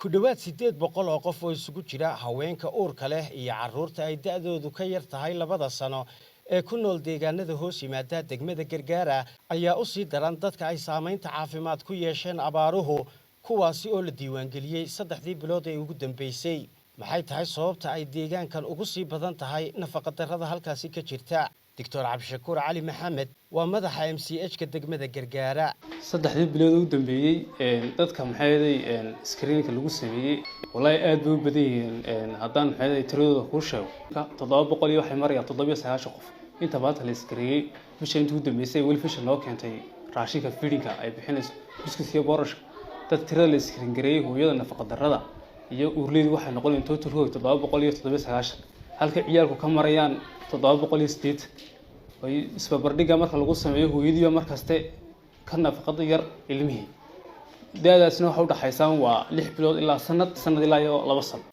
Ku dhawaad 800 oo qof oo isugu jira haweenka uurka leh iyo carruurta ay da'doodu ka yar tahay 2 sano ee ku nool deegaanada hoos yimaada degmada Gargaara ayaa u sii daran dadka ay saameynta caafimaad ku yeesheen abaaruhu kuwaasi oo la diiwaan geliyay 3 bilood ee ugu dambeysay. Maxay tahay sababta ay deegaankan ugu sii badan tahay nafaqa darrada halkaasi ka jirta? Dr. Cabdishakuur Cali Maxamed waa madaxa MCH-ka degmada Gargaara. 3 bilood ugu dambeeyay dadka maxay screening lagu sameeyay wallahi aad bay u badan yihiin haddaan maxay tiradooda ku sheego 700 iyo waxay marayaan 790 qof inta baad la screenay bisha intuu dambeysay wali fisha loo keentay raashinka feedinga ay bixinayso biskut iyo boorash dad tirada la screen gareeyay hooyada nafaqa darrada iyo uurleedu waxay noqonayaan total 790 halka ciyaalku ka marayaan 708 way isbarbardhiga marka lagu sameeyo hooyadiiba markaste ka nafaqada yar ilmihi daadaasna waxa u dhaxaysan waa 6 bilood ilaa sanad ilaa 2 sano